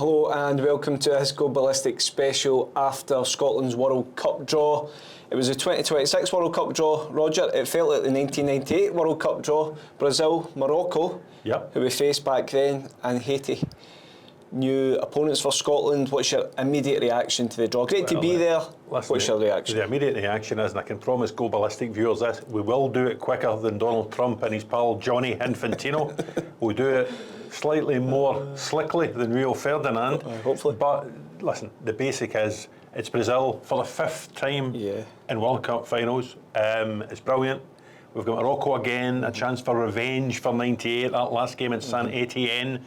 Hello and welcome to a Hisco Ballistic special after Scotland's World Cup draw. It was the 2026 World Cup draw, Roger. It felt like the 1998 World Cup draw. Brazil, Morocco, who we faced back then, and Haiti. New opponents for Scotland. What's your immediate reaction to the draw? Great to be there. What's your reaction? The immediate reaction is, and I can promise Go Ballistic viewers this, we will do it quicker than Donald Trump and his pal Johnny Infantino. We'll do it slightly more slickly than Rio Ferdinand. Hopefully. But listen, the basic is, it's Brazil for the 5th time in World Cup finals. It's brilliant. We've got Morocco again, a chance for revenge for 98, that last game in Saint Etienne.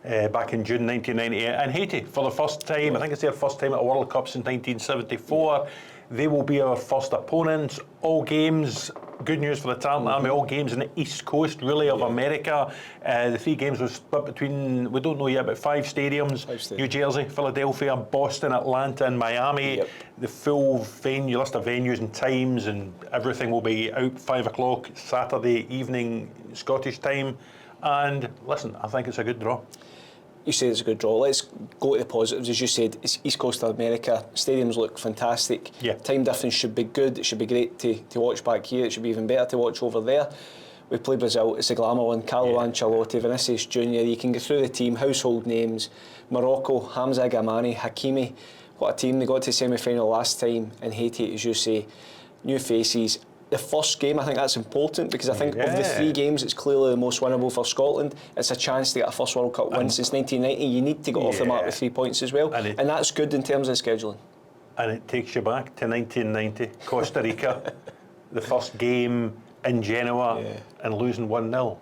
Back in June 1998, and Haiti for the first time. I think it's their first time at a World Cup since 1974. They will be our first opponents. All games, good news for the Tartan Army, all games in the East Coast, really, of America. The 3 games were split between, we don't know yet, but 5 stadiums. New Jersey, Philadelphia, Boston, Atlanta and Miami. The full venue, list of venues and times and everything will be out 5 o'clock Saturday evening Scottish time. And listen, I think it's a good draw. You say it's a good draw. Let's go to the positives. As you said, it's East Coast of America. Stadiums look fantastic. Time difference should be good. It should be great to watch back here. It should be even better to watch over there. We play Brazil. It's a glamour one. Carlo Ancelotti, Vinicius Junior. You can go through the team, household names. Morocco, Hamza Gamani, Hakimi. What a team. They got to the semi-final last time. And Haiti, as you say, new faces. The first game, I think that's important because I think of the 3 games, it's clearly the most winnable for Scotland. It's a chance to get a first World Cup win since 1990. You need to get off the mark with 3 points as well, and that's good in terms of scheduling. And it takes you back to 1990, Costa Rica, the first game in Genoa and losing 1-0.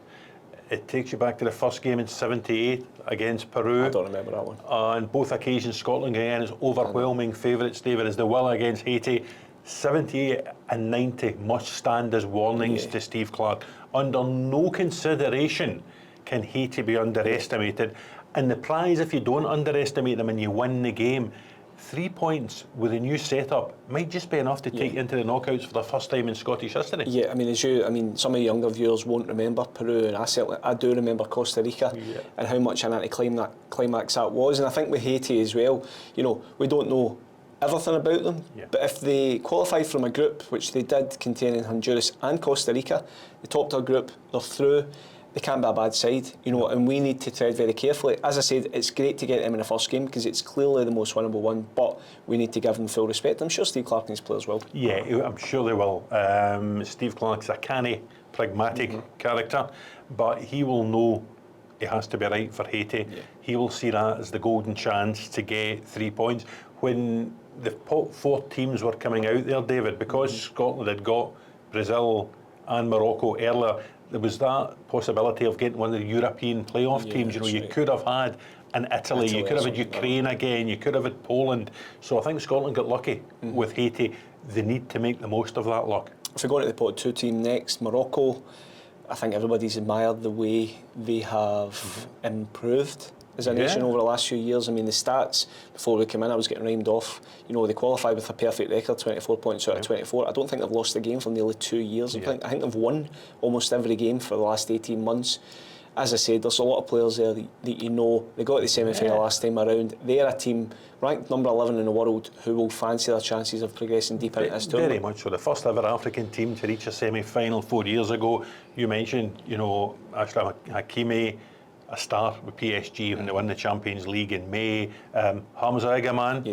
It takes you back to the first game in '78 against Peru. I don't remember that one. On both occasions, Scotland again is overwhelming favourites, David, as they will against Haiti. 78 and 90 must stand as warnings to Steve Clarke. Under no consideration can Haiti be underestimated. And the prize, if you don't underestimate them and you win the game, 3 points with a new setup might just be enough to take you into the knockouts for the first time in Scottish history. Yeah, I mean, some of the younger viewers won't remember Peru, and I do remember Costa Rica and how much an anti-climax that was. And I think with Haiti as well, you know, we don't know everything about them, but if they qualify from a group, which they did, containing Honduras and Costa Rica, they topped our group, they're through, they can't be a bad side, you know, and we need to tread very carefully. As I said, it's great to get them in the first game because it's clearly the most winnable one, but we need to give them full respect. I'm sure Steve Clarke and his players will. Yeah, I'm sure they will. Steve Clarke's a canny, pragmatic character, but he will know it has to be right for Haiti. He will see that as the golden chance to get 3 points. When the 4 teams were coming out there, David, because Scotland had got Brazil and Morocco earlier, there was that possibility of getting one of the European playoff teams. You know, you could have had an Italy, you could have had Ukraine again, you could have had Poland. So I think Scotland got lucky with Haiti. They need to make the most of that luck. If we go into the pot 2 team next, Morocco, I think everybody's admired the way they have improved as a nation over the last few years. I mean, the stats before we came in, I was getting rhymed off. You know, they qualified with a perfect record, 24 points out of 24. I don't think they've lost a game for nearly 2 years. I think they've won almost every game for the last 18 months. As I said, there's a lot of players there that you know. They got to the semi-final last time around. They're a team ranked number 11 in the world who will fancy their chances of progressing deeper into this tournament. Very much so. The first ever African team to reach a semi-final 4 years ago. You mentioned, you know, Ashraf Hakimi, a star with PSG when they won the Champions League in May. Hamza Egaman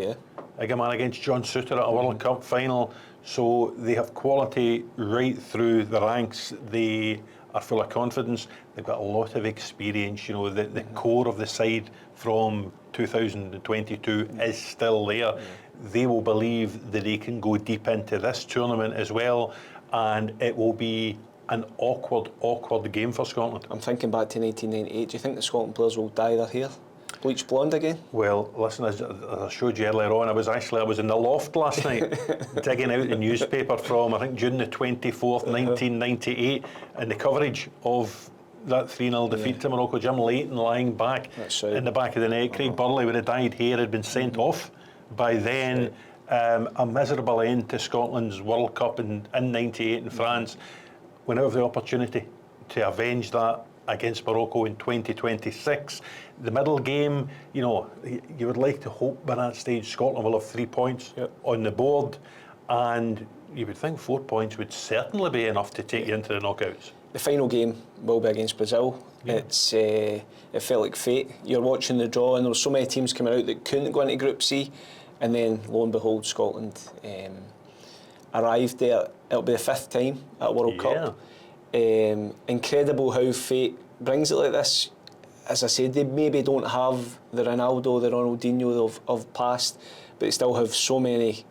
against John Suter at a World Cup final. So they have quality right through the ranks. They are full of confidence. They've got a lot of experience. You know, the core of the side from 2022 is still there. They will believe that they can go deep into this tournament as well, and it will be an awkward game for Scotland. I'm thinking back to 1998. Do you think the Scotland players will dye their hair bleach blonde again? Well, listen, as I showed you earlier on, I was in the loft last night digging out the newspaper from, I think, June the 24th, 1998, and the coverage of that 3-0 defeat to Morocco. Jim Leighton lying back in the back of the net. Craig Burley with the dyed hair had been sent off by then. A miserable end to Scotland's World Cup in '98 in France. Whenever the opportunity to avenge that against Morocco in 2026. The middle game, you know, you would like to hope by that stage Scotland will have 3 points on the board, and you would think 4 points would certainly be enough to take you into the knockouts. The final game will be against Brazil. It felt like fate. You're watching the draw, and there were so many teams coming out that couldn't go into Group C, and then lo and behold, Scotland arrived there. It'll be the 5th time at a World Cup. Incredible how fate brings it like this. As I said, they maybe don't have the Ronaldo, the Ronaldinho of past, but they still have so many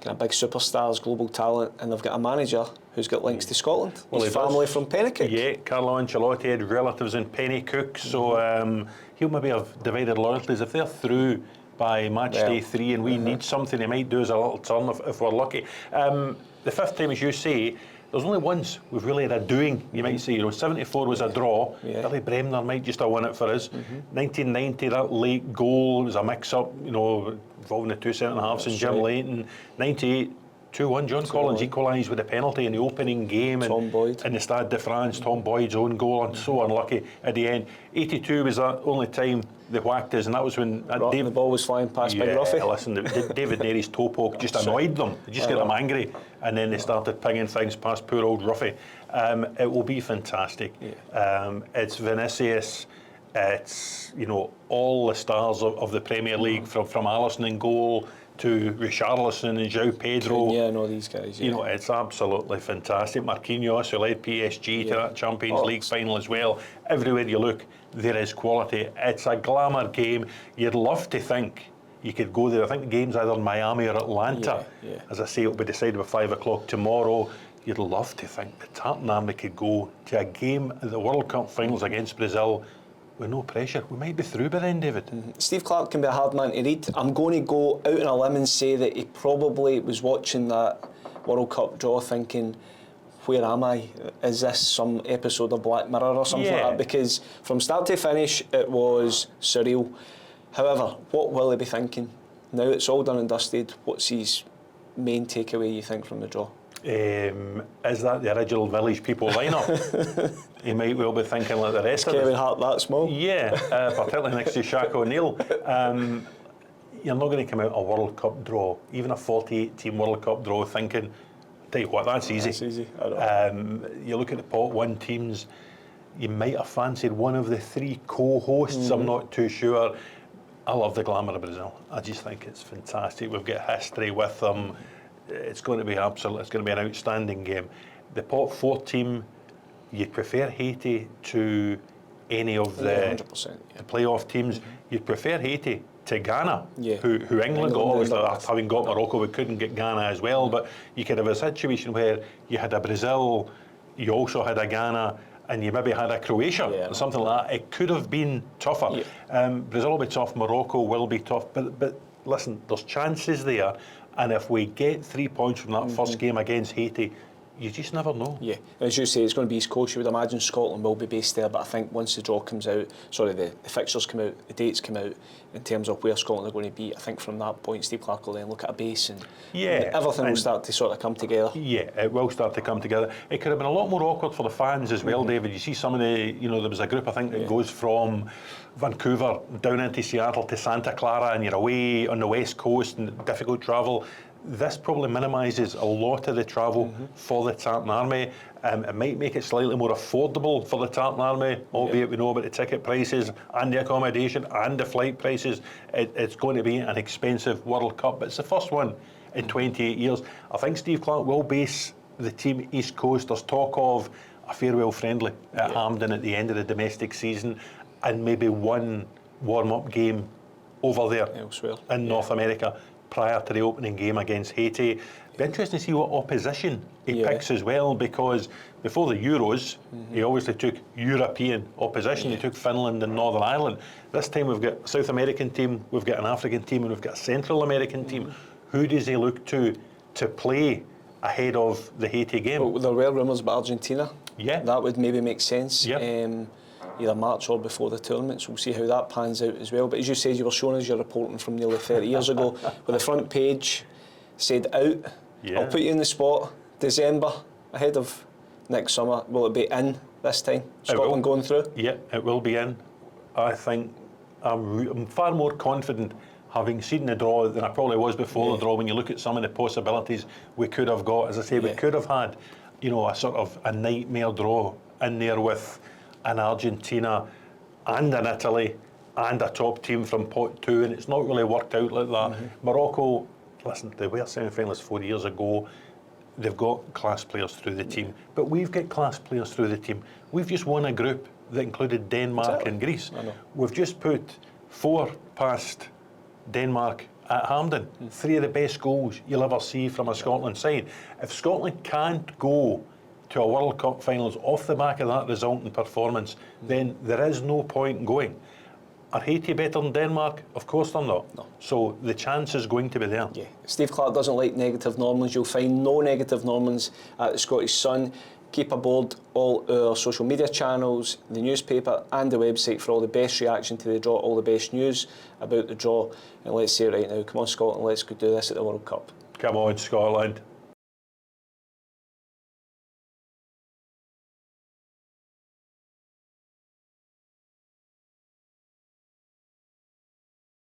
kind of big superstars, global talent, and they've got a manager who's got links to Scotland. Well, his family from Pennycook. Yeah, Carlo Ancelotti had relatives in Pennycook, so he'll maybe have divided loyalties. If they're through by match day 3 and we need something, he might do us a little turn if we're lucky. The 5th time, as you say, there's only once we've really had a doing, you might say. You know, 74 was a draw. Billy Bremner might just have won it for us. 1990, that late goal was a mix-up, you know, involving the 2 centre-halves and Jim Leighton. 98, 2-1, John Collins equalised with a penalty in the opening game. Tom Boyd. In the Stade de France, Tom Boyd's own goal, and so unlucky at the end. 82 was the only time they whacked us, and that was when the ball was flying past Big Ruffy. Listen, David Nary's toe poke just annoyed them. It just got them angry, and then they started pinging things past poor old Ruffy. It will be fantastic. It's Vinicius. It's, you know, all the stars of the Premier League, from Alisson in goal to Richarlison and João Pedro. Yeah, I know these guys. You know, it's absolutely fantastic. Marquinhos, who led PSG to that Champions League final as well. Everywhere you look, there is quality. It's a glamour game. You'd love to think you could go there. I think the game's either Miami or Atlanta. As I say, it'll be decided by 5 o'clock tomorrow. You'd love to think the Tartan Army could go to a game at the World Cup finals against Brazil with no pressure. We might be through by then, David. Steve Clarke can be a hard man to read. I'm going to go out on a limb and say that he probably was watching that World Cup draw thinking, where am I? Is this some episode of Black Mirror or something like that? Because from start to finish, it was surreal. However, what will he be thinking? Now it's all done and dusted, what's his main takeaway, you think, from the draw? Is that the original Village People lineup? He might well be thinking like the rest of us. Kevin Hart that small? Yeah, particularly next to Shaq O'Neal. You're not going to come out a World Cup draw, even a 48-team World Cup draw, thinking, tell you what, that's easy. That's easy. I know. You look at the pot 1 teams, you might have fancied one of the 3 co-hosts. I'm not too sure. I love the glamour of Brazil. I just think it's fantastic. We've got history with them. It's going to be absolute. It's going to be an outstanding game. The pot 4 team, you'd prefer Haiti to any of the playoff teams. You'd prefer Haiti to Ghana, who England got. Obviously, having got Morocco, we couldn't get Ghana as well. But you could have a situation where you had a Brazil, you also had a Ghana, and you maybe had a Croatia or something like that. It could have been tougher. Brazil will be tough. Morocco will be tough. But listen, there's chances there. And if we get 3 points from that first game against Haiti, you just never know. Yeah, as you say, it's going to be East Coast. You would imagine Scotland will be based there, but I think once the draw comes out, the fixtures come out, the dates come out, in terms of where Scotland are going to be, I think from that point, Steve Clarke will then look at a base and everything will start to sort of come together. Yeah, it will start to come together. It could have been a lot more awkward for the fans as well, David. You see some of the, you know, there was a group, I think, that goes from Vancouver down into Seattle to Santa Clara, and you're away on the west coast and difficult travel. This probably minimises a lot of the travel for the Tartan Army. It might make it slightly more affordable for the Tartan Army, albeit we know about the ticket prices and the accommodation and the flight prices. It's going to be an expensive World Cup, but it's the first one in 28 years. I think Steve Clarke will base the team East Coast. There's talk of a farewell friendly at Hampden at the end of the domestic season, and maybe one warm-up game over there elsewhere in North America prior to the opening game against Haiti. Be interesting to see what opposition he picks as well, because before the Euros, he obviously took European opposition. He took Finland and Northern Ireland. This time we've got a South American team, we've got an African team, and we've got a Central American team. Who does he look to play ahead of the Haiti game? Well, there were rumours about Argentina. Yeah. That would maybe make sense. Yeah. Either March or before the tournament, so we'll see how that pans out as well. But as you said, you were showing us your reporting from nearly 30 years ago, where the front page said out. I'll put you in the spot. December, ahead of next summer, will it be in? this time? Scotland going through? Yeah, it will be in. I think I'm far more confident having seen the draw than I probably was before the draw. When you look at some of the possibilities we could have got, as I say, we could have had, you know, a sort of a nightmare draw in there with an Argentina and an Italy and a top team from pot 2, and it's not really worked out like that. Morocco, listen, they were semi-finalists 4 years ago. They've got class players through the team, but we've got class players through the team. We've just won a group that included Denmark and Greece. We've just put 4 past Denmark at Hampden. 3 of the best goals you'll ever see from a Scotland side. If Scotland can't go to a World Cup finals off the back of that result and performance, then there is no point in going. Are Haiti better than Denmark? Of course they're not. No. So the chance is going to be there. Yeah. Steve Clarke doesn't like negative Normans. You'll find no negative Normans at the Scottish Sun. Keep aboard all our social media channels, the newspaper and the website for all the best reaction to the draw, all the best news about the draw. And let's say it right now, come on Scotland, let's go do this at the World Cup. Come on Scotland.